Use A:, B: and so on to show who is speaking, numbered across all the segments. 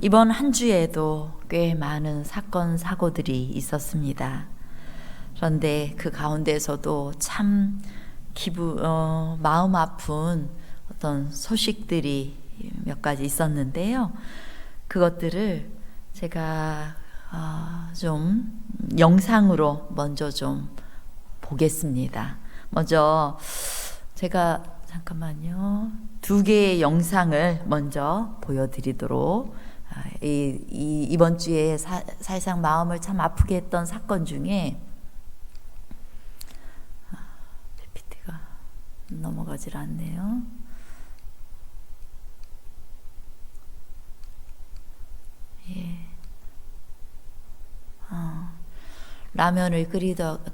A: 이번 한 주에도 꽤 많은 사건, 사고들이 있었습니다. 그런데 그 가운데서도 참 마음 아픈 어떤 소식들이 몇 가지 있었는데요. 그것들을 제가 좀 영상으로 먼저 좀 보겠습니다. 먼저 제가 잠깐만요. 두 개의 영상을 먼저 보여드리도록 이번 주에 사실상 마음을 참 아프게 했던 사건 중에 PPT가 넘어가질 않네요. 예. 라면을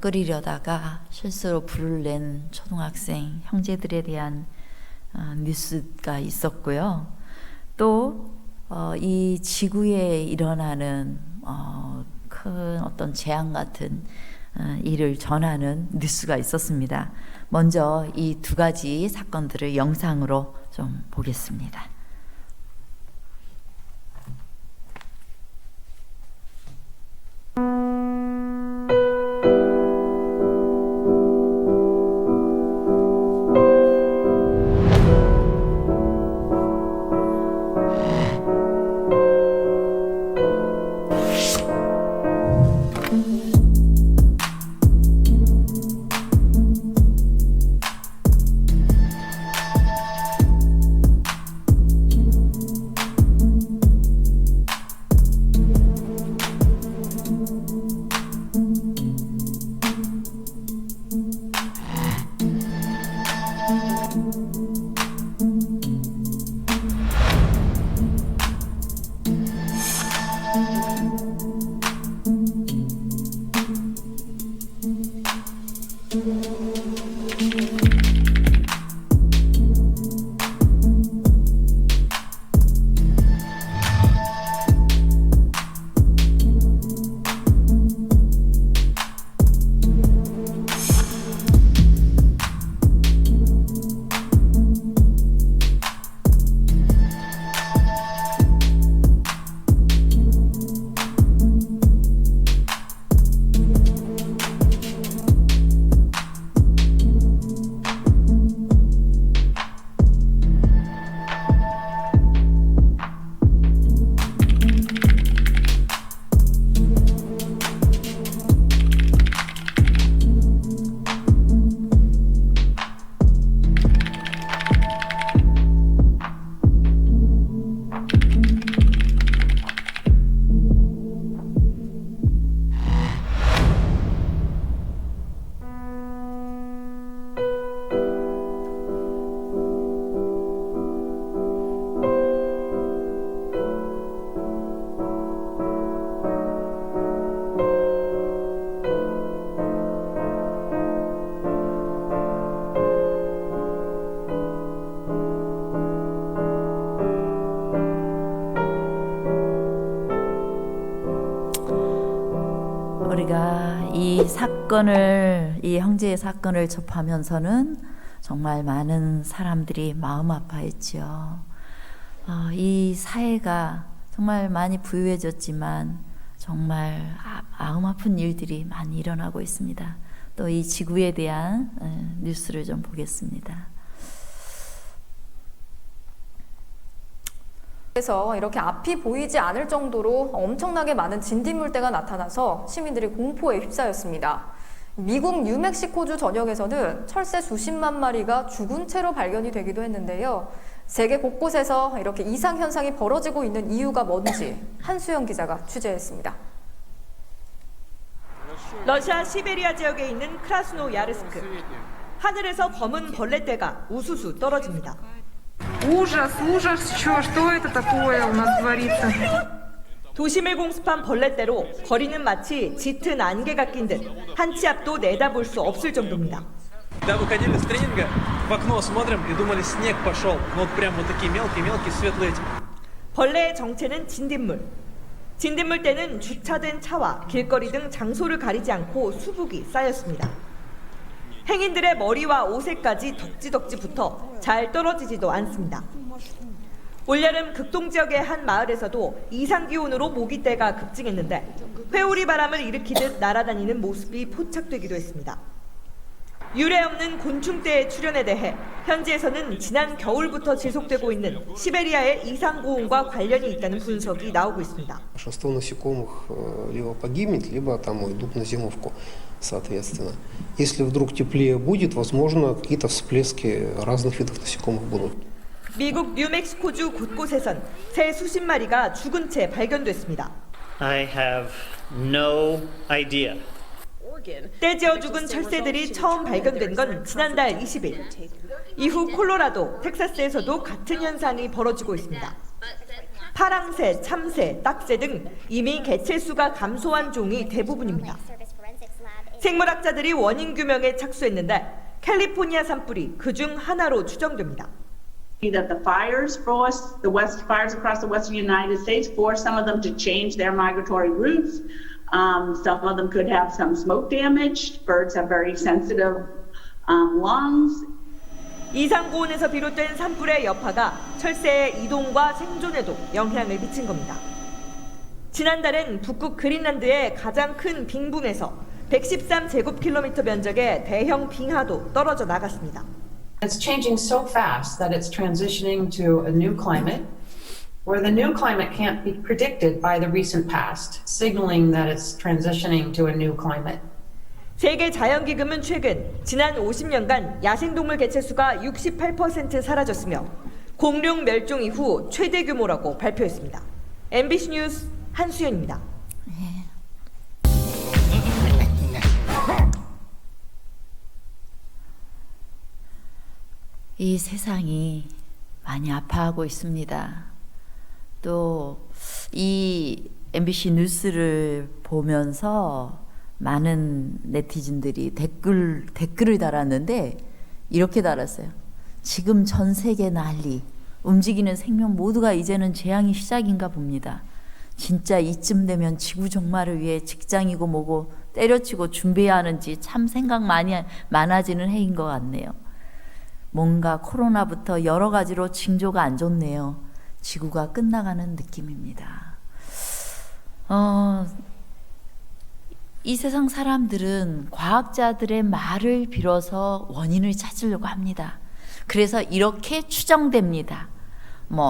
A: 끓이려다가 실수로 불을 낸 초등학생 형제들에 대한 뉴스가 있었고요. 또 이 지구에 일어나는 큰 어떤 재앙 같은 일을 전하는 뉴스가 있었습니다. 먼저 이 두 가지 사건들을 영상으로 좀 보겠습니다. 우리가 이 형제의 사건을 접하면서는 정말 많은 사람들이 마음 아파했지요. 이 사회가 정말 많이 부유해졌지만 정말 마음 아픈 일들이 많이 일어나고 있습니다. 또 이 지구에 대한 뉴스를 좀 보겠습니다.
B: 그래서 이렇게 앞이 보이지 않을 정도로 엄청나게 많은 진딧물대가 나타나서 시민들이 공포에 휩싸였습니다. 미국 뉴멕시코주 전역에서는 철새 수십만 마리가 죽은 채로 발견이 되기도 했는데요. 세계 곳곳에서 이렇게 이상 현상이 벌어지고 있는 이유가 뭔지 한수영 기자가 취재했습니다.
C: 러시아 시베리아 지역에 있는 크라스노야르스크. 하늘에서 검은 벌레떼가 우수수 떨어집니다.
D: ужас, что это такое у нас творится?
C: 도심을 공습한 벌레떼로 거리는 마치 짙은 안개가 낀 듯 한 치 앞도 내다볼 수 없을 정도입니다.
E: Когда выходили с тренинга, в окно смотрим и думали, снег пошел. Вот прям вот такие мелкие светлые.
C: 벌레의 정체는 진딧물. 진딧물떼는 주차된 차와 길거리 등 장소를 가리지 않고 수북이 쌓였습니다. 행인들의 머리와 옷에까지 덕지덕지 붙어 잘 떨어지지도 않습니다. 올여름 극동 지역의 한 마을에서도 이상기온으로 모기떼가 급증했는데 회오리 바람을 일으키듯 날아다니는 모습이 포착되기도 했습니다. 유례없는 곤충떼의 출현에 대해 현지에서는 지난 겨울부터 지속되고 있는 시베리아의 이상고온과 관련이 있다는 분석이 나오고 있습니다.
F: Большинство насекомых либо погибнет, либо там уйдут на зимовку, соответственно. Если вдруг теплее будет, возможно, какие-то всплески разных видов насекомых будут.
C: 미국 뉴멕시코주 곳곳에선 새 수십 마리가 죽은 채 발견됐습니다.
G: I have no idea.
C: 떼지어 죽은 철새들이 처음 발견된 건 지난달 20일. 이후 콜로라도, 텍사스에서도 같은 현상이 벌어지고 있습니다. 파랑새, 참새, 딱새 등 이미 개체수가 감소한 종이 대부분입니다. 생물학자들이 원인 규명에 착수했는데 캘리포니아 산불이 그중 하나로 추정됩니다.
H: That the fires forced the fires across the western United States forced some of them to change their migratory routes. Some of them could have some smoke damage. Birds have very sensitive lungs.
C: 이상고온에서 비롯된 산불의 여파가 철새의 이동과 생존에도 영향을 미친 겁니다. 지난달엔 북극 그린란드의 가장 큰 빙붕에서 113제곱킬로미터 면적의 대형 빙하도 떨어져 나갔습니다.
I: It's changing so fast that it's transitioning to a new climate, where the new climate can't be predicted by the recent past, signaling that it's transitioning to a new climate.
C: 세계 자연기금은 최근 지난 50년간 야생동물 개체수가 68% 사라졌으며 공룡 멸종 이후 최대 규모라고 발표했습니다. MBC 뉴스 한수연입니다.
A: 이 세상이 많이 아파하고 있습니다. 또 이 MBC 뉴스를 보면서 많은 네티즌들이 댓글을 달았는데 이렇게 달았어요. 지금 전 세계 난리, 움직이는 생명 모두가 이제는 재앙이 시작인가 봅니다. 진짜 이쯤 되면 지구 종말을 위해 직장이고 뭐고 때려치고 준비해야 하는지 참 생각 많아지는 해인 것 같네요. 뭔가 코로나부터 여러 가지로 징조가 안 좋네요. 지구가 끝나가는 느낌입니다. 이 세상 사람들은 과학자들의 말을 빌어서 원인을 찾으려고 합니다. 그래서 이렇게 추정됩니다.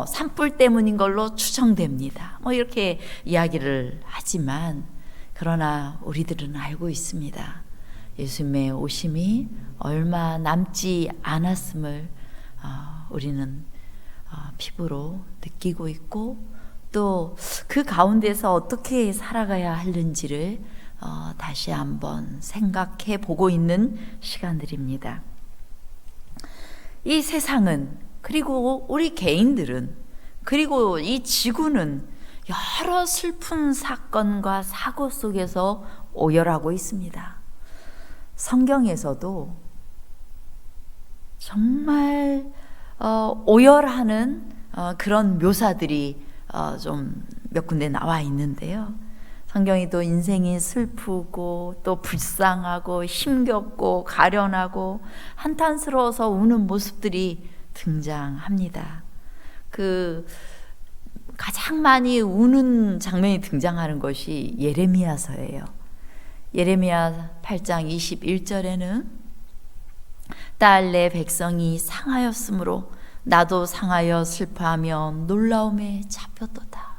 A: 산불 때문인 걸로 추정됩니다. 이렇게 이야기를 하지만 그러나 우리들은 알고 있습니다. 예수님의 오심이 얼마 남지 않았음을 우리는 피부로 느끼고 있고 또 그 가운데서 어떻게 살아가야 하는지를 다시 한번 생각해 보고 있는 시간들입니다. 이 세상은 그리고 우리 개인들은 그리고 이 지구는 여러 슬픈 사건과 사고 속에서 오열하고 있습니다. 성경에서도 정말 오열하는 그런 묘사들이 좀 몇 군데 나와 있는데요. 성경이 또 인생이 슬프고 또 불쌍하고 힘겹고 가련하고 한탄스러워서 우는 모습들이 등장합니다. 가장 많이 우는 장면이 등장하는 것이 예레미야서예요. 예레미야 8장 21절에는 딸 내 백성이 상하였으므로 나도 상하여 슬퍼하며 놀라움에 잡혔도다.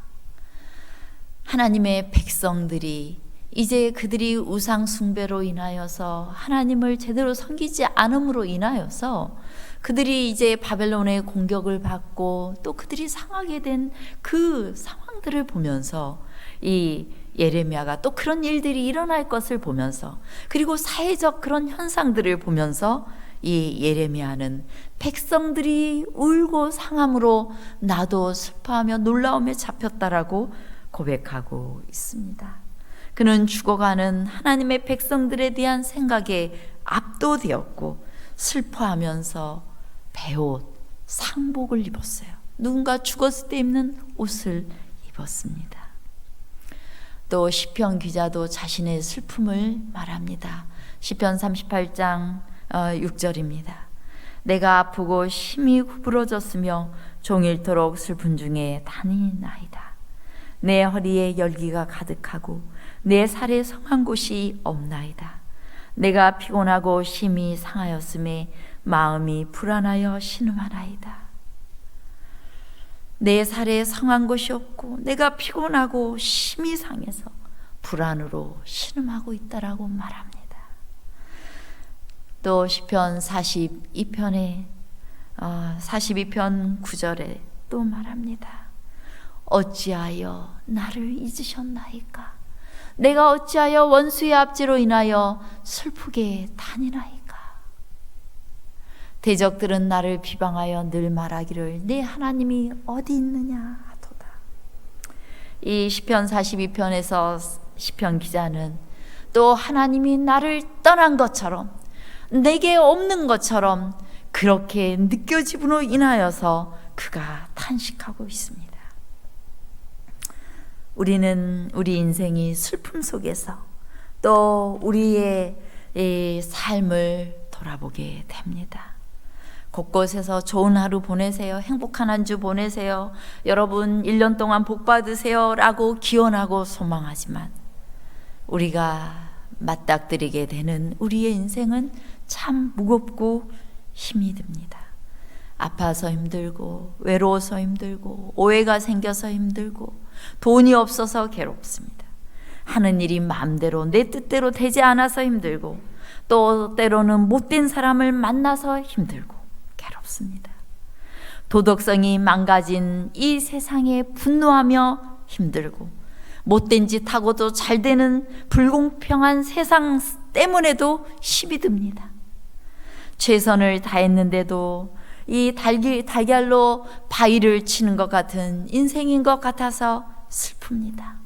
A: 하나님의 백성들이 이제 그들이 우상 숭배로 인하여서 하나님을 제대로 섬기지 않음으로 인하여서 그들이 이제 바벨론의 공격을 받고 또 그들이 상하게 된 그 상황들을 보면서 이 예레미야가 또 그런 일들이 일어날 것을 보면서 그리고 사회적 그런 현상들을 보면서 이 예레미야는 백성들이 울고 상함으로 나도 슬퍼하며 놀라움에 잡혔다라고 고백하고 있습니다. 그는 죽어가는 하나님의 백성들에 대한 생각에 압도되었고 슬퍼하면서 베옷, 상복을 입었어요. 누군가 죽었을 때 입는 옷을 입었습니다. 또 시편 기자도 자신의 슬픔을 말합니다. 시편 38장 6절입니다. 내가 아프고 심히 구부러졌으며 종일토록 슬픈 중에 다니나이다. 내 허리에 열기가 가득하고 내 살에 성한 곳이 없나이다. 내가 피곤하고 심히 상하였음에 마음이 불안하여 신음하나이다. 내 살에 성한 곳이 없고 내가 피곤하고 심히 상해서 불안으로 신음하고 있다라고 말합니다. 또 시편 42편에 42편 9절에 또 말합니다. 어찌하여 나를 잊으셨나이까? 내가 어찌하여 원수의 압제로 인하여 슬프게 다니나이까? 대적들은 나를 비방하여 늘 말하기를 내 하나님이 어디 있느냐 하도다. 이 시편 42편에서 시편 기자는 또 하나님이 나를 떠난 것처럼 내게 없는 것처럼 그렇게 느껴짐으로 인하여서 그가 탄식하고 있습니다. 우리는 우리 인생이 슬픔 속에서 또 우리의 이 삶을 돌아보게 됩니다. 곳곳에서 좋은 하루 보내세요. 행복한 한 주 보내세요. 여러분 1년 동안 복 받으세요 라고 기원하고 소망하지만 우리가 맞닥뜨리게 되는 우리의 인생은 참 무겁고 힘이 듭니다. 아파서 힘들고 외로워서 힘들고 오해가 생겨서 힘들고 돈이 없어서 괴롭습니다. 하는 일이 마음대로 내 뜻대로 되지 않아서 힘들고 또 때로는 못된 사람을 만나서 힘들고 괴롭습니다. 도덕성이 망가진 이 세상에 분노하며 힘들고 못된 짓 하고도 잘 되는 불공평한 세상 때문에도 힘이 듭니다. 최선을 다했는데도 이 달걀로 바위를 치는 것 같은 인생인 것 같아서 슬픕니다.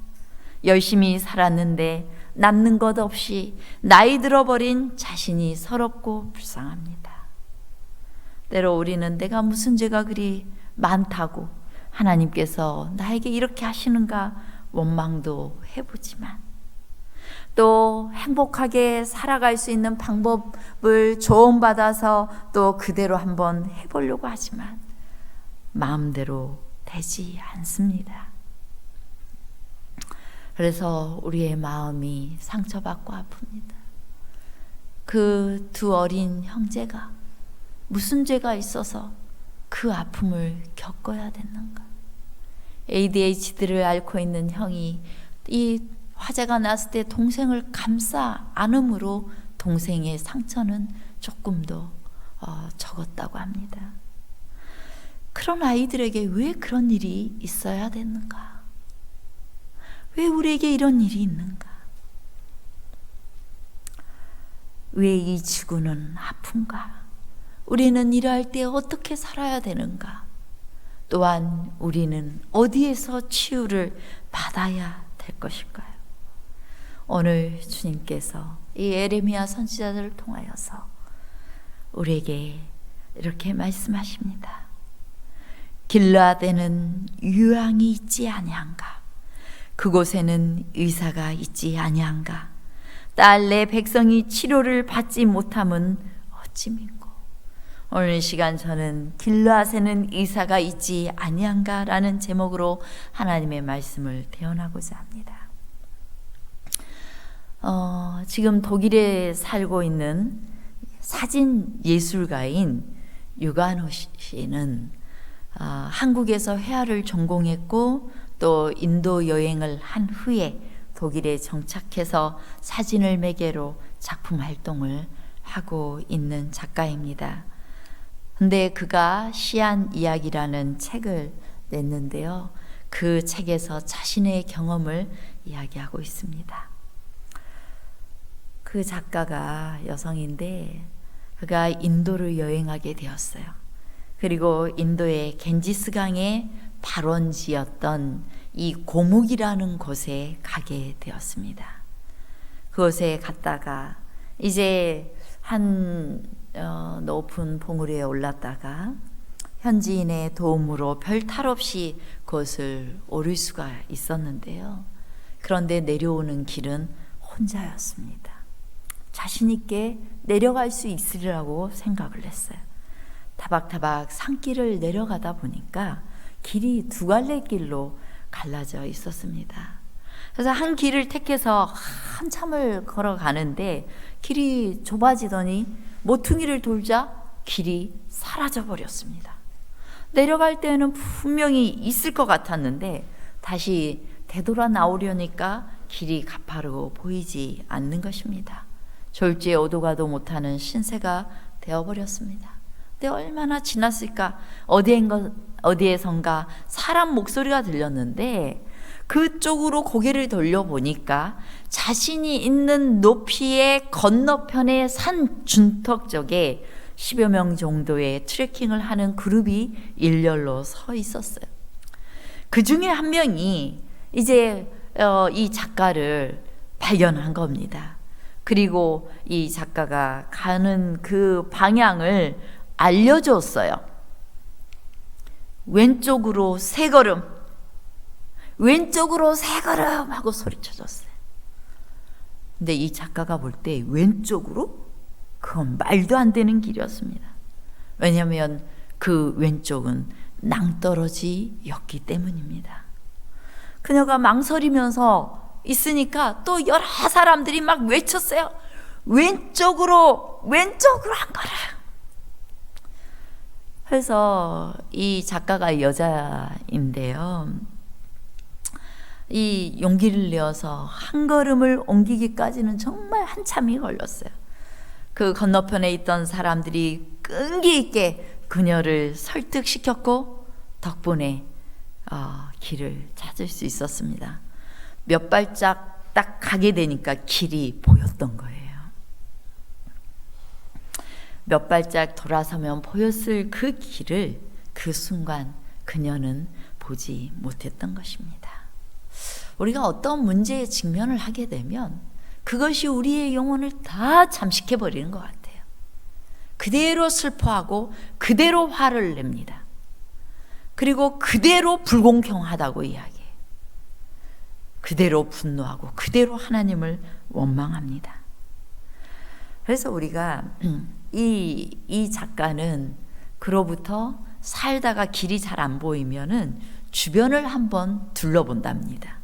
A: 열심히 살았는데 남는 것 없이 나이 들어버린 자신이 서럽고 불쌍합니다. 때로 우리는 내가 무슨 죄가 그리 많다고 하나님께서 나에게 이렇게 하시는가 원망도 해보지만 또 행복하게 살아갈 수 있는 방법을 조언받아서 또 그대로 한번 해보려고 하지만 마음대로 되지 않습니다. 그래서 우리의 마음이 상처받고 아픕니다. 그 두 어린 형제가 무슨 죄가 있어서 그 아픔을 겪어야 됐는가? ADHD를 앓고 있는 형이 이 화재가 났을 때 동생을 감싸 안음으로 동생의 상처는 조금 더 적었다고 합니다. 그런 아이들에게 왜 그런 일이 있어야 됐는가? 왜 우리에게 이런 일이 있는가? 왜 이 지구는 아픈가? 우리는 이러할 때 어떻게 살아야 되는가? 또한 우리는 어디에서 치유를 받아야 될 것일까요? 오늘 주님께서 이 에레미야 선지자들을 통하여서 우리에게 이렇게 말씀하십니다. 길르앗에는 유황이 있지 아니한가? 그곳에는 의사가 있지 아니한가? 딸 내 백성이 치료를 받지 못함은 어찌민고? 오늘 이 시간 저는 길르앗에는 의사가 있지 아니한가? 라는 제목으로 하나님의 말씀을 대언하고자 합니다. 지금 독일에 살고 있는 사진 예술가인 유간호 씨는 한국에서 회화를 전공했고 또 인도 여행을 한 후에 독일에 정착해서 사진을 매개로 작품 활동을 하고 있는 작가입니다. 근데 그가 시안 이야기라는 책을 냈는데요. 그 책에서 자신의 경험을 이야기하고 있습니다. 그 작가가 여성인데 그가 인도를 여행하게 되었어요. 그리고 인도의 겐지스강의 발원지였던 이 고묵이라는 곳에 가게 되었습니다. 그곳에 갔다가 이제 한 높은 봉우리에 올랐다가 현지인의 도움으로 별 탈 없이 그것을 오를 수가 있었는데요. 그런데 내려오는 길은 혼자였습니다. 자신 있게 내려갈 수 있으리라고 생각을 했어요. 타박타박 산길을 내려가다 보니까 길이 두 갈래 길로 갈라져 있었습니다. 그래서 한 길을 택해서 한참을 걸어가는데 길이 좁아지더니 모퉁이를 돌자 길이 사라져 버렸습니다. 내려갈 때는 분명히 있을 것 같았는데 다시 되돌아 나오려니까 길이 가파르고 보이지 않는 것입니다. 졸지에 오도 가도 못하는 신세가 되어버렸습니다. 근데 얼마나 지났을까? 어디에선가 사람 목소리가 들렸는데 그쪽으로 고개를 돌려보니까 자신이 있는 높이의 건너편의 산 준턱 쪽에 10여 명 정도의 트레킹을 하는 그룹이 일렬로 서 있었어요. 그 중에 한 명이 이제 이 작가를 발견한 겁니다. 그리고 이 작가가 가는 그 방향을 알려줬어요. 왼쪽으로 3걸음, 왼쪽으로 3걸음 하고 소리쳐줬어요. 근데 이 작가가 볼 때 왼쪽으로? 그건 말도 안 되는 길이었습니다. 왜냐하면 그 왼쪽은 낭떠러지였기 때문입니다. 그녀가 망설이면서 있으니까 또 여러 사람들이 막 외쳤어요. 왼쪽으로 한 걸음. 그래서 이 작가가 여자인데요. 이 용기를 내어서 한 걸음을 옮기기까지는 정말 한참이 걸렸어요. 그 건너편에 있던 사람들이 끈기 있게 그녀를 설득시켰고 덕분에 길을 찾을 수 있었습니다. 몇 발짝 딱 가게 되니까 길이 보였던 거예요. 몇 발짝 돌아서면 보였을 그 길을 그 순간 그녀는 보지 못했던 것입니다. 우리가 어떤 문제에 직면을 하게 되면 그것이 우리의 영혼을 다 잠식해버리는 것 같아요. 그대로 슬퍼하고 그대로 화를 냅니다. 그리고 그대로 불공평하다고 이야기해요. 그대로 분노하고 그대로 하나님을 원망합니다. 그래서 우리가 이 작가는 그로부터 살다가 길이 잘 안 보이면은 주변을 한번 둘러본답니다.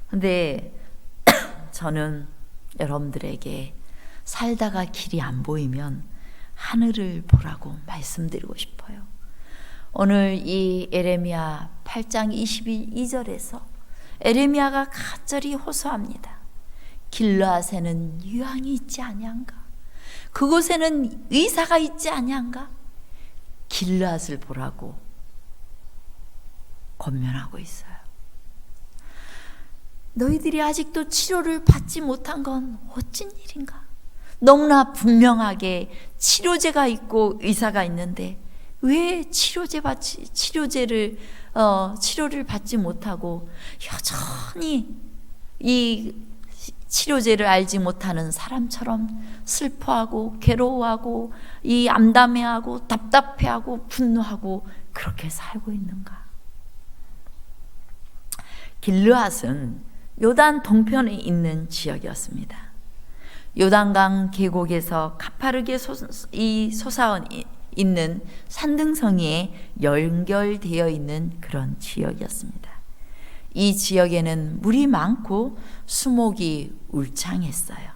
A: 근데 저는 여러분들에게 살다가 길이 안 보이면 하늘을 보라고 말씀드리고 싶어요. 오늘 이 에레미야 8장 22절에서 에레미야가 간절히 호소합니다. 길르앗에는 유황이 있지 아니한가? 그곳에는 의사가 있지 아니한가? 길르앗을 보라고 권면하고 있어요. 너희들이 아직도 치료를 받지 못한 건 어찌 일인가? 너무나 분명하게 치료제가 있고 의사가 있는데 왜 치료를 받지 못하고 여전히 이 치료제를 알지 못하는 사람처럼 슬퍼하고 괴로워하고 이 암담해하고 답답해하고 분노하고 그렇게 살고 있는가? 길르앗은 요단 동편에 있는 지역이었습니다. 요단강 계곡에서 가파르게 솟아온 있는 산등성이에 연결되어 있는 그런 지역이었습니다. 이 지역에는 물이 많고 수목이 울창했어요.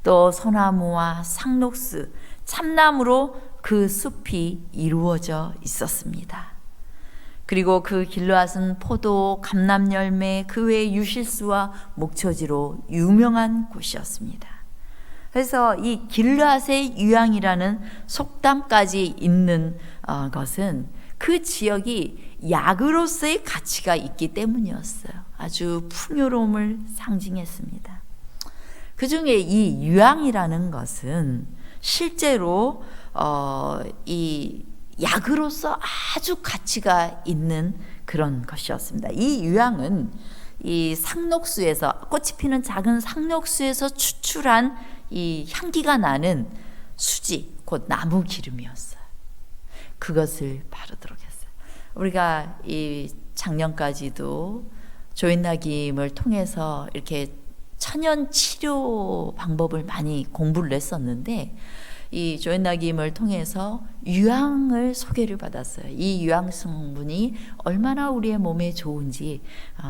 A: 또 소나무와 상록수, 참나무로 그 숲이 이루어져 있었습니다. 그리고 그 길르앗은 포도, 감람열매, 그 외 유실수와 목초지로 유명한 곳이었습니다. 그래서 이 길르앗의 유황이라는 속담까지 있는 것은 그 지역이 약으로서의 가치가 있기 때문이었어요. 아주 풍요로움을 상징했습니다. 그 중에 이 유황이라는 것은 실제로 이 약으로서 아주 가치가 있는 그런 것이었습니다. 이 유황은 이 상록수에서 꽃이 피는 작은 상록수에서 추출한 이 향기가 나는 수지, 곧 나무 기름이었어요. 그것을 바르도록 했어요. 우리가 이 작년까지도 조인나김을 통해서 이렇게 천연 치료 방법을 많이 공부를 했었는데 이 조앤나김을 통해서 유황을 소개를 받았어요. 이 유황 성분이 얼마나 우리의 몸에 좋은지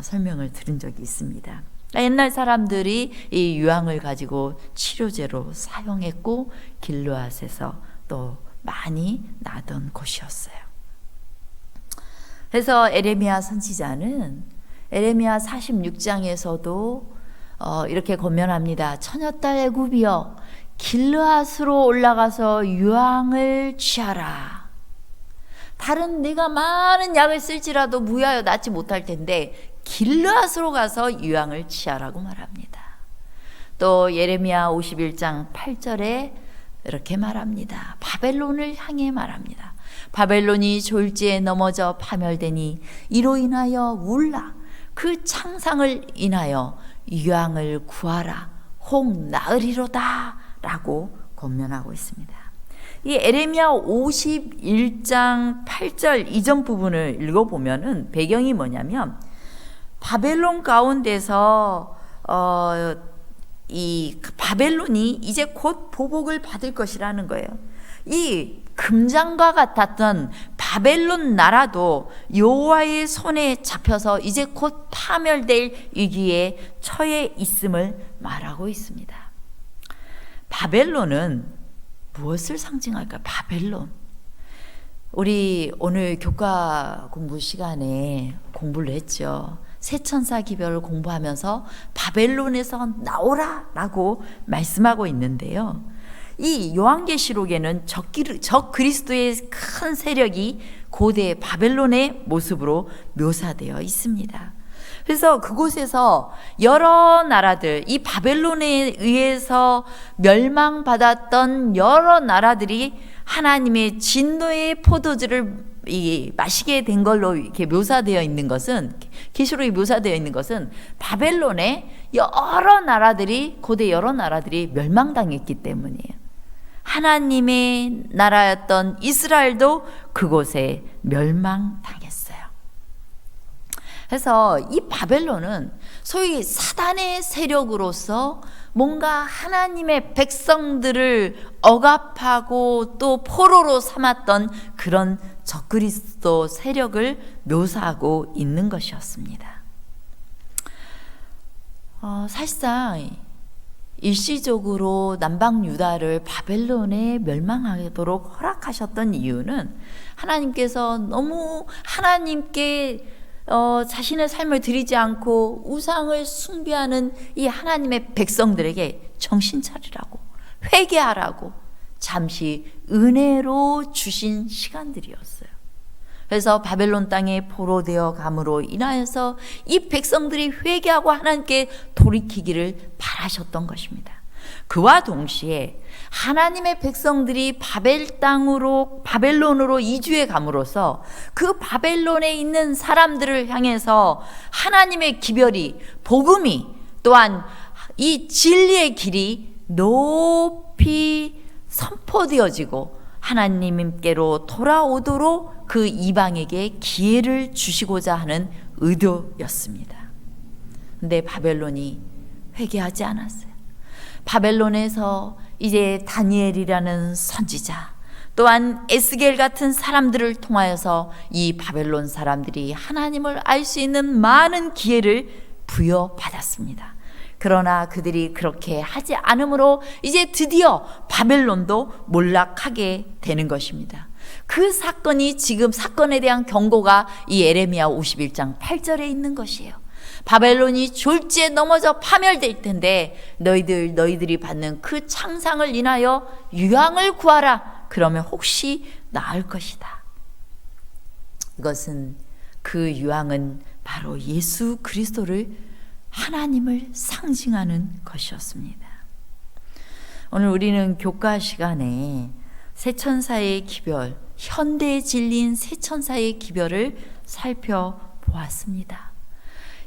A: 설명을 들은 적이 있습니다. 옛날 사람들이 이 유황을 가지고 치료제로 사용했고 길르앗에서 또 많이 나던 곳이었어요. 그래서 에레미야 선지자는 에레미야 46장에서도 이렇게 권면합니다. 처녀딸 애굽이여 길르앗으로 올라가서 유황을 취하라. 다른 네가 많은 약을 쓸지라도 무효하여 낫지 못할 텐데 길르앗으로 가서 유황을 취하라고 말합니다. 또 예레미야 51장 8절에 이렇게 말합니다. 바벨론을 향해 말합니다. 바벨론이 졸지에 넘어져 파멸되니 이로 인하여 울라. 그 창상을 인하여 유황을 구하라. 혹 나으리로다 라고 권면하고 있습니다. 이 에레미야 51장 8절 이전 부분을 읽어보면은 배경이 뭐냐면 바벨론 가운데서 이 바벨론이 이제 곧 보복을 받을 것이라는 거예요. 이 금장과 같았던 바벨론 나라도 여호와의 손에 잡혀서 이제 곧 파멸될 위기에 처해 있음을 말하고 있습니다. 바벨론은 무엇을 상징할까요? 바벨론. 우리 오늘 교과 공부 시간에 공부를 했죠. 새천사 기별을 공부하면서 바벨론에서 나오라 라고 말씀하고 있는데요. 이 요한계시록에는 적 그리스도의 큰 세력이 고대 바벨론의 모습으로 묘사되어 있습니다. 그래서 그곳에서 여러 나라들, 이 바벨론에 의해서 멸망받았던 여러 나라들이 하나님의 진노의 포도주를 마시게 된 걸로 이렇게 묘사되어 있는 것은, 계시록에 묘사되어 있는 것은 바벨론의 여러 나라들이, 고대 여러 나라들이 멸망당했기 때문이에요. 하나님의 나라였던 이스라엘도 그곳에 멸망당했어요. 그래서 이 바벨론은 소위 사단의 세력으로서 뭔가 하나님의 백성들을 억압하고 또 포로로 삼았던 그런 적그리스도 세력을 묘사하고 있는 것이었습니다. 사실상 일시적으로 남방 유다를 바벨론에 멸망하도록 허락하셨던 이유는 하나님께서 너무 하나님께 자신의 삶을 드리지 않고 우상을 숭배하는 이 하나님의 백성들에게 정신 차리라고, 회개하라고 잠시 은혜로 주신 시간들이었어요. 그래서 바벨론 땅에 포로되어 감으로 인하여서 이 백성들이 회개하고 하나님께 돌이키기를 바라셨던 것입니다. 그와 동시에 하나님의 백성들이 바벨론으로 이주해 감으로써 그 바벨론에 있는 사람들을 향해서 하나님의 기별이, 복음이, 또한 이 진리의 길이 높이 선포되어지고 하나님께로 돌아오도록 그 이방에게 기회를 주시고자 하는 의도였습니다. 근데 바벨론이 회개하지 않았어요. 바벨론에서 이제 다니엘이라는 선지자, 또한 에스겔 같은 사람들을 통하여서 이 바벨론 사람들이 하나님을 알 수 있는 많은 기회를 부여받았습니다. 그러나 그들이 그렇게 하지 않으므로 이제 드디어 바벨론도 몰락하게 되는 것입니다. 그 사건이 지금 사건에 대한 경고가 이 에레미야 51장 8절에 있는 것이에요. 바벨론이 졸지에 넘어져 파멸될 텐데 너희들이 받는 그 창상을 인하여 유황을 구하라. 그러면 혹시 나을 것이다. 이것은 그 유황은 바로 예수 그리스도를, 하나님을 상징하는 것이었습니다. 오늘 우리는 교과 시간에 새천사의 기별, 현대의 진리인 새천사의 기별을 살펴보았습니다.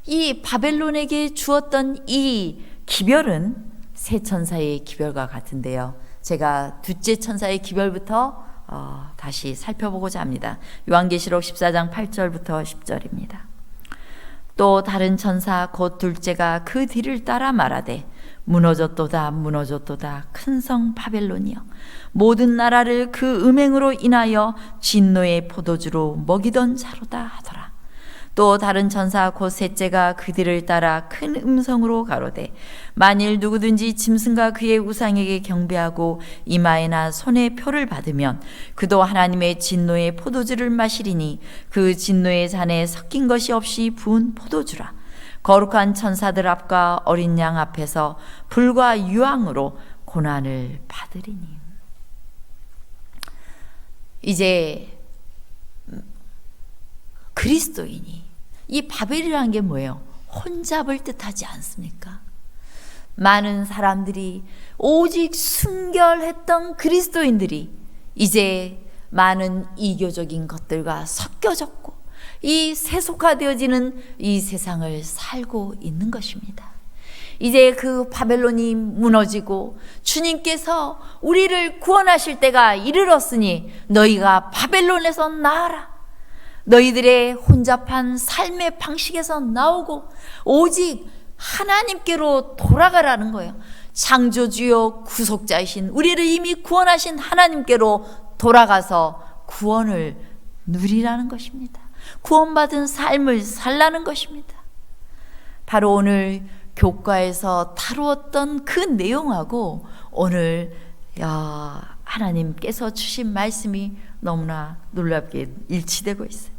A: 이 바벨론에게 주었던 이 기별은 새천사의 기별과 같은데요. 제가 둘째 천사의 기별부터 다시 살펴보고자 합니다. 요한계시록 14장 8절부터 10절입니다. 또 다른 천사 곧 둘째가 그 뒤를 따라 말하되 무너졌도다 무너졌도다 큰 성 바벨론이여 모든 나라를 그 음행으로 인하여 진노의 포도주로 먹이던 자로다 하더라. 또 다른 천사 곧 셋째가 그들을 따라 큰 음성으로 가로되 만일 누구든지 짐승과 그의 우상에게 경배하고 이마에나 손에 표를 받으면 그도 하나님의 진노의 포도주를 마시리니 그 진노의 잔에 섞인 것이 없이 부은 포도주라. 거룩한 천사들 앞과 어린 양 앞에서 불과 유황으로 고난을 받으리니. 이제 그리스도인이 이 바벨이라는 게 뭐예요? 혼잡을 뜻하지 않습니까? 많은 사람들이 오직 순결했던 그리스도인들이 이제 많은 이교적인 것들과 섞여졌고 이 세속화되어지는 이 세상을 살고 있는 것입니다. 이제 그 바벨론이 무너지고 주님께서 우리를 구원하실 때가 이르렀으니 너희가 바벨론에서 나아라. 너희들의 혼잡한 삶의 방식에서 나오고 오직 하나님께로 돌아가라는 거예요. 창조주요 구속자이신 우리를 이미 구원하신 하나님께로 돌아가서 구원을 누리라는 것입니다. 구원받은 삶을 살라는 것입니다. 바로 오늘 교과에서 다루었던 그 내용하고 오늘 하나님께서 주신 말씀이 너무나 놀랍게 일치되고 있어요.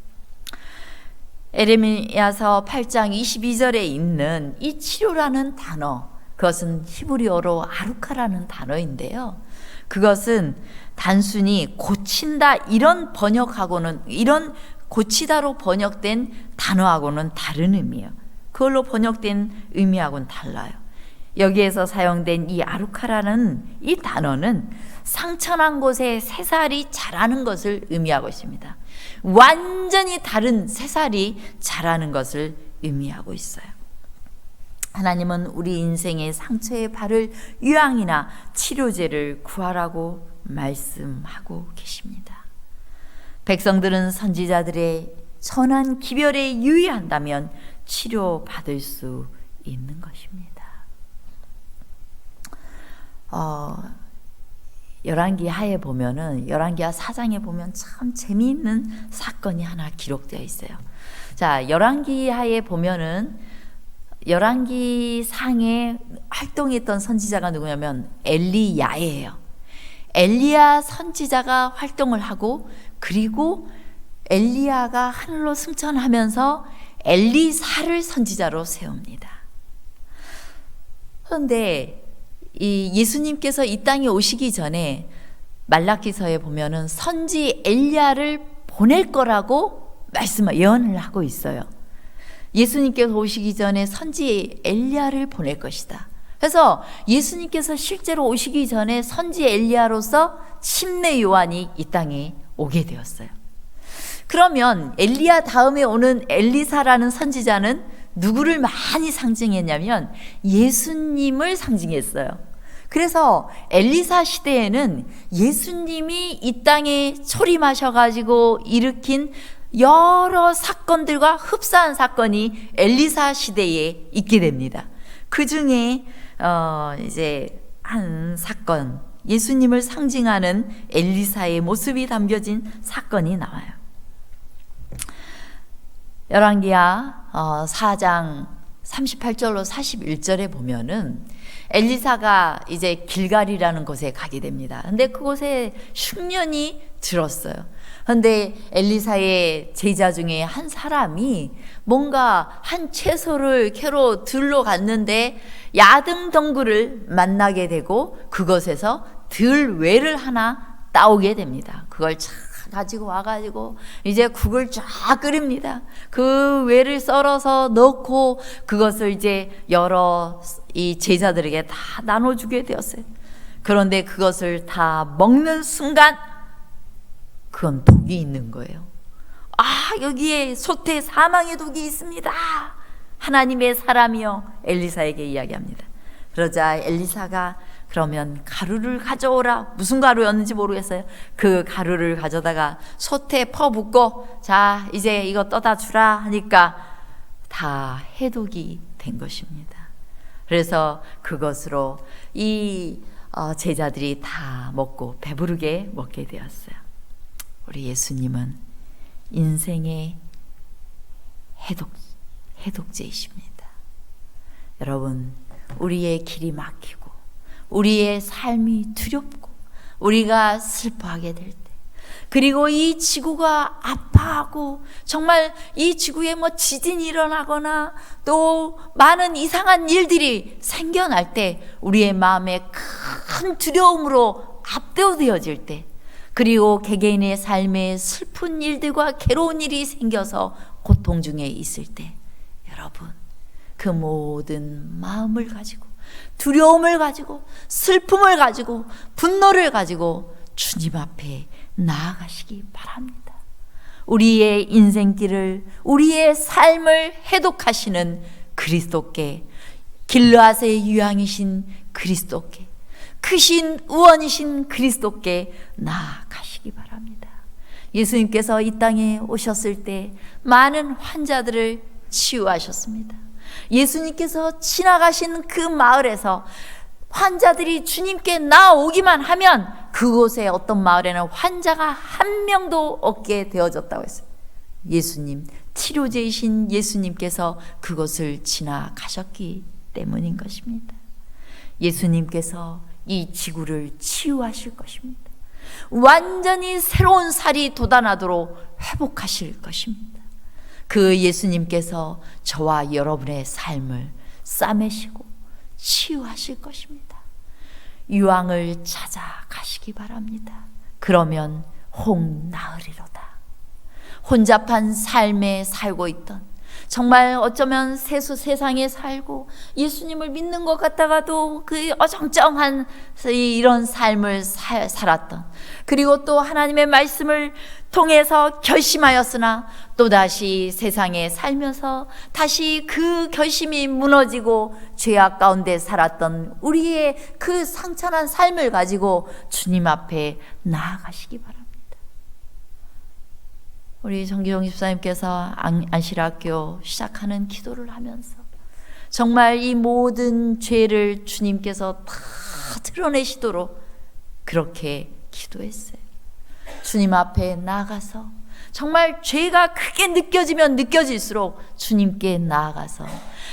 A: 에레미야서 8장 22절에 있는 이 치료라는 단어, 그것은 히브리어로 아루카라는 단어인데요. 그것은 단순히 고친다 이런 번역하고는, 이런 고치다로 번역된 단어하고는 다른 의미예요. 그걸로 번역된 의미하고는 달라요. 여기에서 사용된 이 아루카라는 이 단어는 상처난 곳에 새살이 자라는 것을 의미하고 있습니다. 완전히 다른 새살이 자라는 것을 의미하고 있어요. 하나님은 우리 인생의 상처에 바를 유황이나 치료제를 구하라고 말씀하고 계십니다. 백성들은 선지자들의 선한 기별에 유의한다면 치료받을 수 있는 것입니다. 열왕기하에 보면은, 열왕기하 4장에 보면 참 재미있는 사건이 하나 기록되어 있어요. 자, 열왕기하에 보면은 열왕기상에 활동했던 선지자가 누구냐면 엘리야예요. 엘리야 선지자가 활동을 하고, 그리고 엘리야가 하늘로 승천하면서 엘리사를 선지자로 세웁니다. 그런데 이 예수님께서 이 땅에 오시기 전에 말라기서에 보면은 선지 엘리야를 보낼 거라고 예언을 하고 있어요. 예수님께서 오시기 전에 선지 엘리야를 보낼 것이다. 그래서 예수님께서 실제로 오시기 전에 선지 엘리야로서 침례 요한이 이 땅에 오게 되었어요. 그러면 엘리야 다음에 오는 엘리사라는 선지자는 누구를 많이 상징했냐면 예수님을 상징했어요. 그래서 엘리사 시대에는 예수님이 이 땅에 초림하셔가지고 일으킨 여러 사건들과 흡사한 사건이 엘리사 시대에 있게 됩니다. 그 중에 이제 한 사건, 예수님을 상징하는 엘리사의 모습이 담겨진 사건이 나와요. 열왕기하 4장 38절로 41절에 보면은 엘리사가 이제 길갈이라는 곳에 가게 됩니다. 근데 그곳에 흉년이 들었어요. 근데 엘리사의 제자 중에 한 사람이 뭔가 한 채소를 캐러 들러 갔는데 야등덩굴을 만나게 되고 그것에서 들외를 하나 따오게 됩니다. 그걸 가지고 와가지고 이제 국을 쫙 끓입니다. 그 외를 썰어서 넣고 그것을 이제 여러 이 제자들에게 다 나눠주게 되었어요. 그런데 그것을 다 먹는 순간 그건 독이 있는 거예요. 여기에 소태 사망의 독이 있습니다. 하나님의 사람이요 엘리사에게 이야기합니다. 그러자 엘리사가 그러면 가루를 가져오라. 무슨 가루였는지 모르겠어요. 그 가루를 가져다가 솥에 퍼붓고 자 이제 이거 떠다 주라 하니까 다 해독이 된 것입니다. 그래서 그것으로 이 제자들이 다 먹고 배부르게 먹게 되었어요. 우리 예수님은 인생의 해독제이십니다. 여러분, 우리의 길이 막히고 우리의 삶이 두렵고 우리가 슬퍼하게 될 때, 그리고 이 지구가 아파하고 정말 이 지구에 뭐 지진이 일어나거나 또 많은 이상한 일들이 생겨날 때 우리의 마음에 큰 두려움으로 압도되어질 때, 그리고 개개인의 삶에 슬픈 일들과 괴로운 일이 생겨서 고통 중에 있을 때, 여러분, 그 모든 마음을 가지고 두려움을 가지고 슬픔을 가지고 분노를 가지고 주님 앞에 나아가시기 바랍니다. 우리의 인생길을, 우리의 삶을 해독하시는 그리스도께, 길르앗의 유황이신 그리스도께, 크신 의원이신 그리스도께 나아가시기 바랍니다. 예수님께서 이 땅에 오셨을 때 많은 환자들을 치유하셨습니다. 예수님께서 지나가신 그 마을에서 환자들이 주님께 나오기만 하면 그곳에 어떤 마을에는 환자가 한 명도 없게 되어졌다고 했어요. 예수님, 치료제이신 예수님께서 그곳을 지나가셨기 때문인 것입니다. 예수님께서 이 지구를 치유하실 것입니다. 완전히 새로운 살이 돋아나도록 회복하실 것입니다. 그 예수님께서 저와 여러분의 삶을 싸매시고 치유하실 것입니다. 유황을 찾아가시기 바랍니다. 그러면 혹 나으리로다. 혼잡한 삶에 살고 있던, 정말 어쩌면 세상에 살고 예수님을 믿는 것 같다가도 그 어정쩡한 이런 삶을 살았던, 그리고 또 하나님의 말씀을 통해서 결심하였으나 또다시 세상에 살면서 다시 그 결심이 무너지고 죄악 가운데 살았던 우리의 그 상처난 삶을 가지고 주님 앞에 나아가시기 바랍니다. 우리 정기종 집사님께서 안실학교 시작하는 기도를 하면서 정말 이 모든 죄를 주님께서 다 드러내시도록 그렇게 기도했어요. 주님 앞에 나가서 정말 죄가 크게 느껴지면 느껴질수록 주님께 나아가서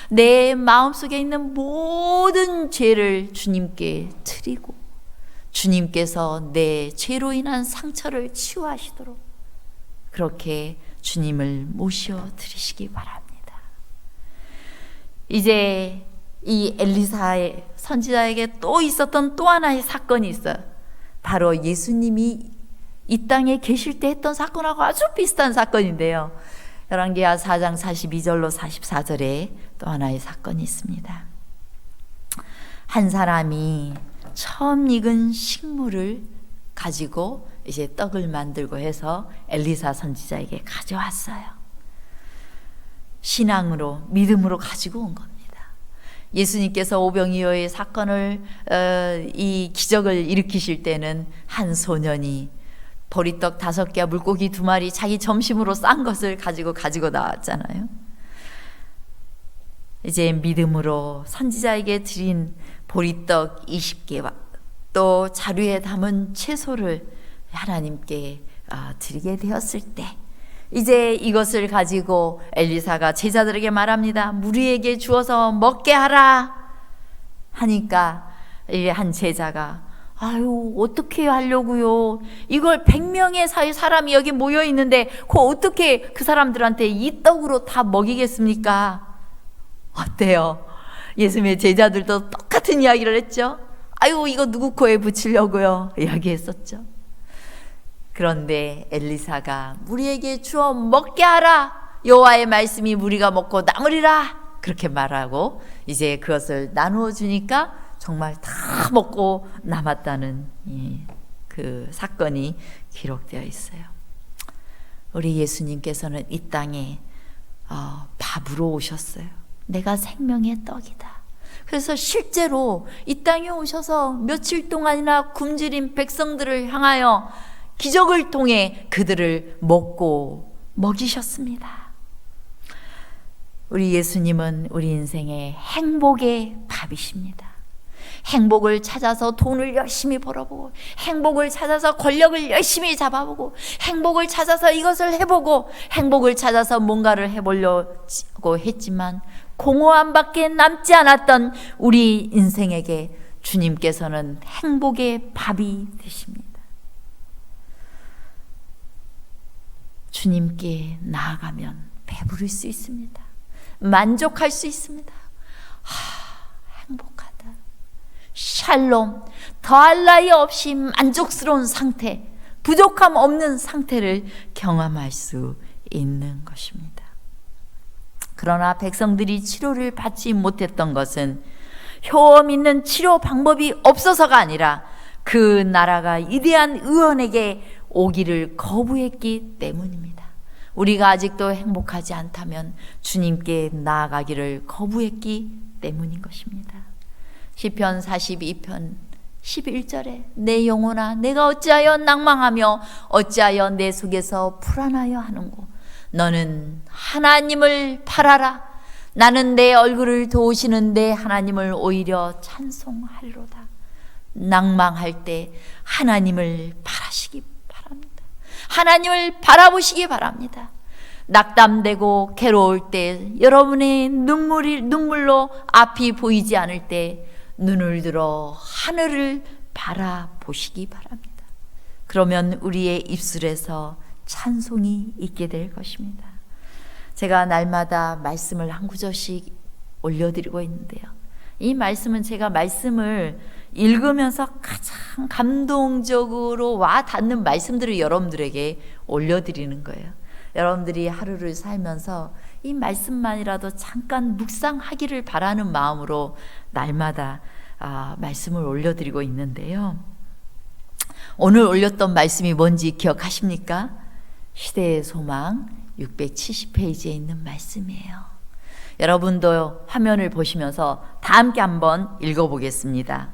A: 내 마음속에 있는 모든 죄를 주님께 드리고 주님께서 내 죄로 인한 상처를 치유하시도록 그렇게 주님을 모셔 드리시기 바랍니다. 이제 이 엘리사의 선지자에게 또 있었던 또 하나의 사건이 있어요. 바로 예수님이 이 땅에 계실 때 했던 사건하고 아주 비슷한 사건인데요. 열왕기하 4장 42절로 44절에 또 하나의 사건이 있습니다. 한 사람이 처음 익은 식물을 가지고 이제 떡을 만들고 해서 엘리사 선지자에게 가져왔어요. 신앙으로, 믿음으로 가지고 온 겁니다. 예수님께서 오병이어의 사건을 이 기적을 일으키실 때는 한 소년이 보리떡 5개와 물고기 2마리 자기 점심으로 싼 것을 가지고 나왔잖아요. 이제 믿음으로 선지자에게 드린 보리떡 20개와 또 자루에 담은 채소를 하나님께 드리게 되었을 때 이제 이것을 가지고 엘리사가 제자들에게 말합니다. 무리에게 주어서 먹게 하라 하니까 한 제자가 아유 어떻게 하려고요? 이걸 100명의 사람이 여기 모여 있는데 그 어떻게 그 사람들한테 이 떡으로 다 먹이겠습니까? 어때요? 예수님의 제자들도 똑같은 이야기를 했죠. 아유 이거 누구 코에 붙이려고요? 이야기했었죠. 그런데 엘리사가 무리에게 주어 먹게 하라. 여호와의 말씀이 무리가 먹고 남으리라. 그렇게 말하고 이제 그것을 나누어 주니까 정말 다 먹고 남았다는 그 사건이 기록되어 있어요. 우리 예수님께서는 이 땅에 밥으로 오셨어요. 내가 생명의 떡이다. 그래서 실제로 이 땅에 오셔서 며칠 동안이나 굶주린 백성들을 향하여 기적을 통해 그들을 먹고 먹이셨습니다. 우리 예수님은 우리 인생의 행복의 밥이십니다. 행복을 찾아서 돈을 열심히 벌어보고, 행복을 찾아서 권력을 열심히 잡아보고, 행복을 찾아서 이것을 해보고, 행복을 찾아서 뭔가를 해보려고 했지만 공허함 밖에 남지 않았던 우리 인생에게 주님께서는 행복의 밥이 되십니다. 주님께 나아가면 배부를 수 있습니다. 만족할 수 있습니다. 행복하다. 샬롬, 더할 나위 없이 만족스러운 상태, 부족함 없는 상태를 경험할 수 있는 것입니다. 그러나 백성들이 치료를 받지 못했던 것은 효험 있는 치료 방법이 없어서가 아니라 그 나라가 위대한 의원에게 오기를 거부했기 때문입니다. 우리가 아직도 행복하지 않다면 주님께 나아가기를 거부했기 때문인 것입니다. 시편 42편 11절에 내 영혼아 내가 어찌하여 낭망하며 어찌하여 내 속에서 불안하여 하는고. 너는 하나님을 바라라. 나는 내 얼굴을 도우시는 내 하나님을 오히려 찬송하리로다. 낭망할 때 하나님을 바라시기 바랍니다. 하나님을 바라보시기 바랍니다. 낙담되고 괴로울 때, 여러분의 눈물로 앞이 보이지 않을 때 눈을 들어 하늘을 바라보시기 바랍니다. 그러면 우리의 입술에서 찬송이 있게 될 것입니다. 제가 날마다 말씀을 한 구절씩 올려드리고 있는데요. 이 말씀은 제가 말씀을 읽으면서 가장 감동적으로 와 닿는 말씀들을 여러분들에게 올려드리는 거예요. 여러분들이 하루를 살면서 이 말씀만이라도 잠깐 묵상하기를 바라는 마음으로 날마다 말씀을 올려드리고 있는데요. 오늘 올렸던 말씀이 뭔지 기억하십니까? 시대의 소망 670페이지에 있는 말씀이에요. 여러분도 화면을 보시면서 다 함께 한번 읽어보겠습니다.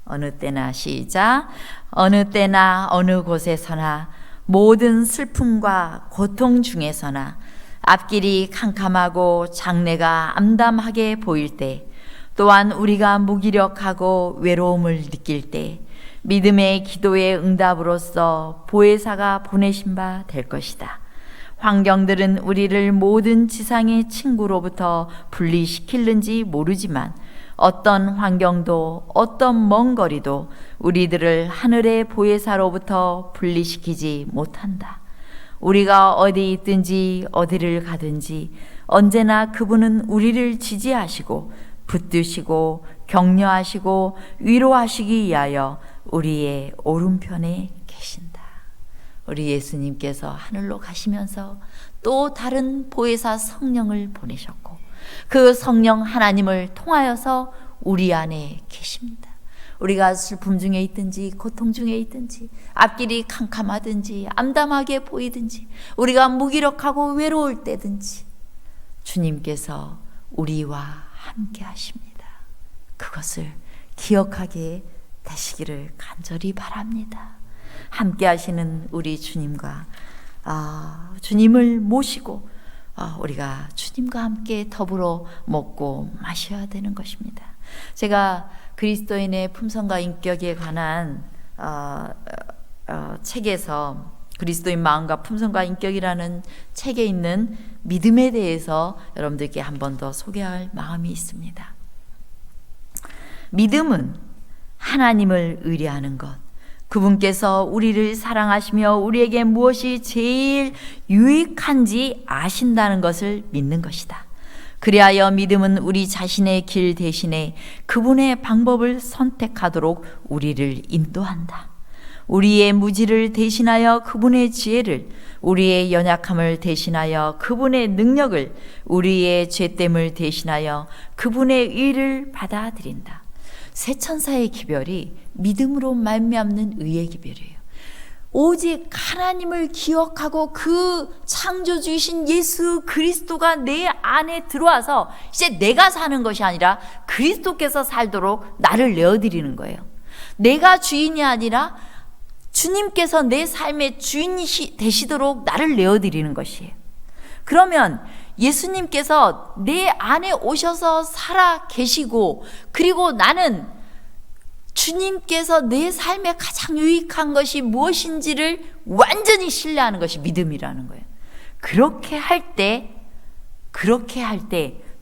A: 어느 때나 시작. 어느 때나 어느 곳에서나 모든 슬픔과 고통 중에서나 앞길이 캄캄하고 장래가 암담하게 보일 때, 또한 우리가 무기력하고 외로움을 느낄 때 믿음의 기도의 응답으로서 보혜사가 보내신 바 될 것이다. 환경들은 우리를 모든 지상의 친구로부터 분리시키는지 모르지만 어떤 환경도 어떤 먼 거리도 우리들을 하늘의 보혜사로부터 분리시키지 못한다. 우리가 어디 있든지 어디를 가든지 언제나 그분은 우리를 지지하시고 붙드시고 격려하시고 위로하시기 위하여 우리의 오른편에 계신다. 우리 예수님께서 하늘로 가시면서 또 다른 보혜사 성령을 보내셨고 그 성령 하나님을 통하여서 우리 안에 계십니다. 우리가 슬픔 중에 있든지 고통 중에 있든지 앞길이 캄캄하든지 암담하게 보이든지 우리가 무기력하고 외로울 때든지 주님께서 우리와 함께 하십니다. 그것을 기억하게 되시기를 간절히 바랍니다. 함께 하시는 우리 주님과 주님을 모시고 우리가 주님과 함께 더불어 먹고 마셔야 되는 것입니다. 제가 그리스도인의 품성과 인격에 관한 책에서 그리스도인 마음과 품성과 인격이라는 책에 있는 믿음에 대해서 여러분들께 한 번 더 소개할 마음이 있습니다. 믿음은 하나님을 의뢰하는 것, 그분께서 우리를 사랑하시며 우리에게 무엇이 제일 유익한지 아신다는 것을 믿는 것이다. 그리하여 믿음은 우리 자신의 길 대신에 그분의 방법을 선택하도록 우리를 인도한다. 우리의 무지를 대신하여 그분의 지혜를, 우리의 연약함을 대신하여 그분의 능력을, 우리의 죄됨을 대신하여 그분의 의를 받아들인다. 세 천사의 기별이 믿음으로 말미암는 의의 기별이에요. 오직 하나님을 기억하고 그 창조주이신 예수 그리스도가 내 안에 들어와서 이제 내가 사는 것이 아니라 그리스도께서 살도록 나를 내어드리는 거예요. 내가 주인이 아니라 주님께서 내 삶의 주인이 되시도록 나를 내어드리는 것이에요. 그러면 예수님께서 내 안에 오셔서 살아 계시고, 그리고 나는 주님께서 내 삶에 가장 유익한 것이 무엇인지를 완전히 신뢰하는 것이 믿음이라는 거예요. 그렇게 할 때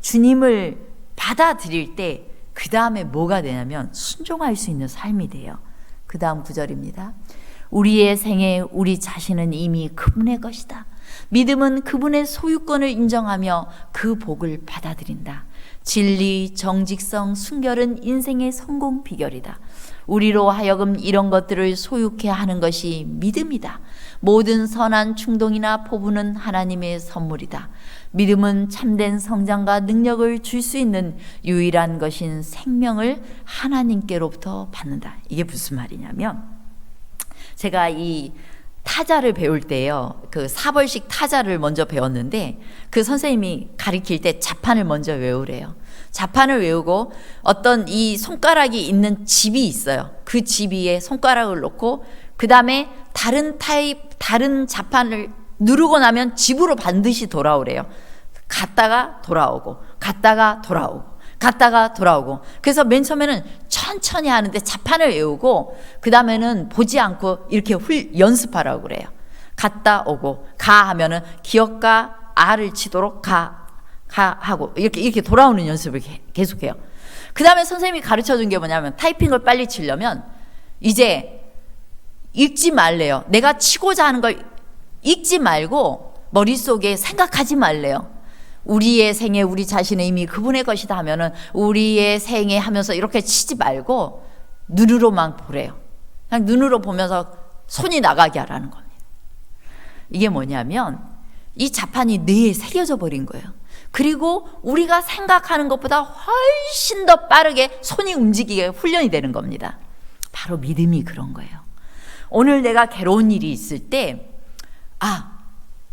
A: 주님을 받아들일 때 그 다음에 뭐가 되냐면 순종할 수 있는 삶이 돼요. 그 다음 9절입니다. 우리의 생애 우리 자신은 이미 그분의 것이다. 믿음은 그분의 소유권을 인정하며 그 복을 받아들인다. 진리, 정직성, 순결은 인생의 성공 비결이다. 우리로 하여금 이런 것들을 소유케 하는 것이 믿음이다. 모든 선한 충동이나 포부는 하나님의 선물이다. 믿음은 참된 성장과 능력을 줄 수 있는 유일한 것인 생명을 하나님께로부터 받는다. 이게 무슨 말이냐면, 제가 이 타자를 배울 때요, 그 4벌식 타자를 먼저 배웠는데, 그 선생님이 가르칠 때 자판을 먼저 외우래요. 자판을 외우고 어떤 이 손가락이 있는 집이 있어요. 그 집 위에 손가락을 놓고 그 다음에 다른 자판을 누르고 나면 집으로 반드시 돌아오래요. 갔다가 돌아오고 갔다가 돌아오고 갔다가 돌아오고. 그래서 맨 처음에는 천천히 하는데 자판을 외우고 그 다음에는 보지 않고 이렇게 연습하라고 그래요. 갔다 오고 가 하면은 기억과 아를 치도록 가 하고 이렇게 돌아오는 연습을 계속해요. 그 다음에 선생님이 가르쳐 준 게 뭐냐면, 타이핑을 빨리 치려면 이제 읽지 말래요. 내가 치고자 하는 걸 읽지 말고 머릿속에 생각하지 말래요. 우리의 생애 우리 자신의 이미 그분의 것이다 하면은 우리의 생애 하면서 이렇게 치지 말고 눈으로만 보래요. 그냥 눈으로 보면서 손이 나가게 하라는 겁니다. 이게 뭐냐면 이 자판이 뇌에 새겨져 버린 거예요. 그리고 우리가 생각하는 것보다 훨씬 더 빠르게 손이 움직이게 훈련이 되는 겁니다. 바로 믿음이 그런 거예요. 오늘 내가 괴로운 일이 있을 때,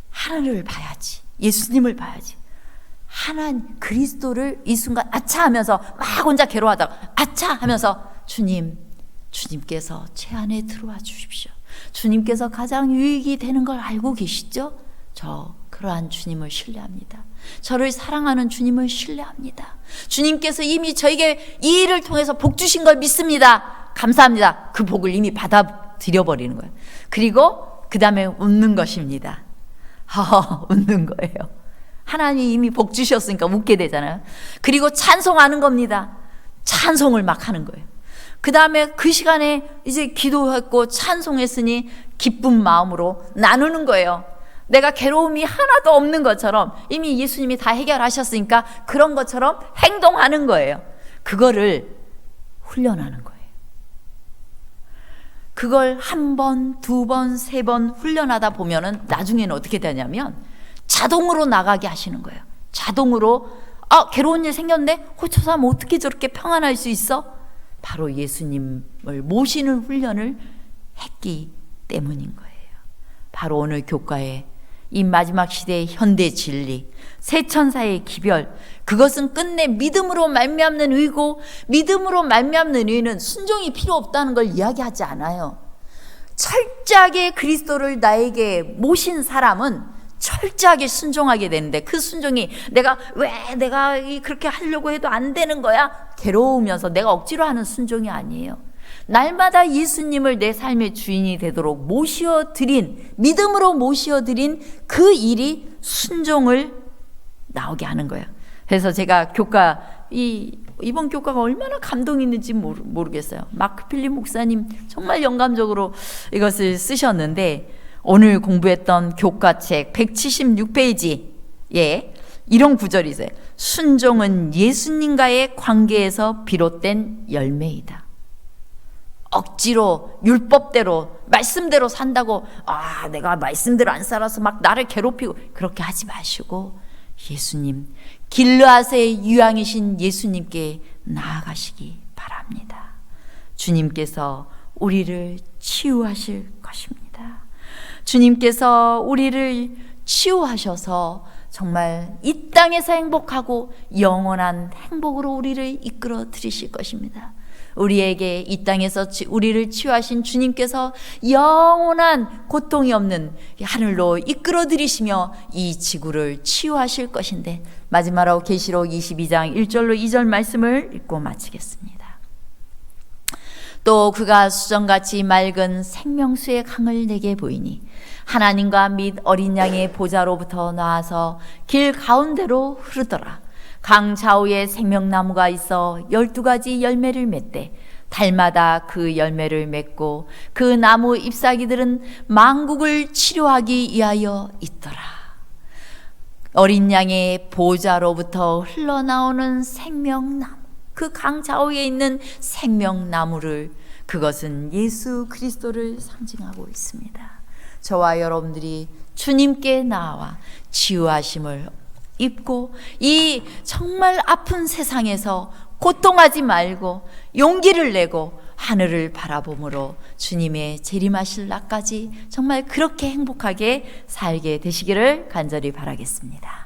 A: 하나님을 봐야지, 예수님을 봐야지, 하나님 그리스도를 이 순간 아차 하면서 막 혼자 괴로워하다가 아차 하면서 주님께서 제 안에 들어와 주십시오. 주님께서 가장 유익이 되는 걸 알고 계시죠? 저 그러한 주님을 신뢰합니다. 저를 사랑하는 주님을 신뢰합니다. 주님께서 이미 저에게 이 일을 통해서 복 주신 걸 믿습니다. 감사합니다. 그 복을 이미 받아들여버리는 거예요. 그리고 그 다음에 웃는 것입니다. 웃는 거예요. 하나님이 이미 복 주셨으니까 웃게 되잖아요. 그리고 찬송하는 겁니다. 찬송을 막 하는 거예요. 그 다음에 그 시간에 이제 기도했고 찬송했으니 기쁜 마음으로 나누는 거예요. 내가 괴로움이 하나도 없는 것처럼 이미 예수님이 다 해결하셨으니까 그런 것처럼 행동하는 거예요. 그거를 훈련하는 거예요. 그걸 한 번, 두 번, 세 번 훈련하다 보면은 나중에는 어떻게 되냐면 자동으로 나가게 하시는 거예요. 자동으로 괴로운 일 생겼는데 저 사람 어떻게 저렇게 평안할 수 있어? 바로 예수님을 모시는 훈련을 했기 때문인 거예요. 바로 오늘 교과에 이 마지막 시대의 현대 진리, 새 천사의 기별, 그것은 끝내 믿음으로 말미암는 의고, 믿음으로 말미암는 의는 순종이 필요 없다는 걸 이야기하지 않아요. 철저하게 그리스도를 나에게 모신 사람은 철저하게 순종하게 되는데, 그 순종이 내가 그렇게 하려고 해도 안 되는 거야? 괴로우면서 내가 억지로 하는 순종이 아니에요. 날마다 예수님을 내 삶의 주인이 되도록 믿음으로 모시어드린 그 일이 순종을 나오게 하는 거예요. 그래서 제가 이번 교과가 얼마나 감동이 있는지 모르겠어요. 마크 필립 목사님 정말 영감적으로 이것을 쓰셨는데, 오늘 공부했던 교과책 176페이지에 이런 구절이 있어요. 순종은 예수님과의 관계에서 비롯된 열매이다. 억지로 율법대로 말씀대로 산다고 내가 말씀대로 안 살아서 막 나를 괴롭히고 그렇게 하지 마시고 예수님, 길르앗의 유황이신 예수님께 나아가시기 바랍니다. 주님께서 우리를 치유하실 것입니다. 주님께서 우리를 치유하셔서 정말 이 땅에서 행복하고 영원한 행복으로 우리를 이끌어 드리실 것입니다. 우리에게 이 땅에서 우리를 치유하신 주님께서 영원한 고통이 없는 하늘로 이끌어 들이시며 이 지구를 치유하실 것인데, 마지막으로 계시록 22장 1절로 2절 말씀을 읽고 마치겠습니다. 또 그가 수정같이 맑은 생명수의 강을 내게 보이니 하나님과 및 어린 양의 보좌로부터 나와서 길 가운데로 흐르더라. 강 좌우에 생명나무가 있어 12가지 열매를 맺되 달마다 그 열매를 맺고 그 나무 잎사귀들은 만국을 치료하기 위하여 있더라. 어린 양의 보좌로부터 흘러나오는 생명나무, 그 강 좌우에 있는 생명나무를, 그것은 예수 그리스도를 상징하고 있습니다. 저와 여러분들이 주님께 나와 치유하심을 입고 이 정말 아픈 세상에서 고통하지 말고 용기를 내고 하늘을 바라봄으로 주님의 재림하실 날까지 정말 그렇게 행복하게 살게 되시기를 간절히 바라겠습니다.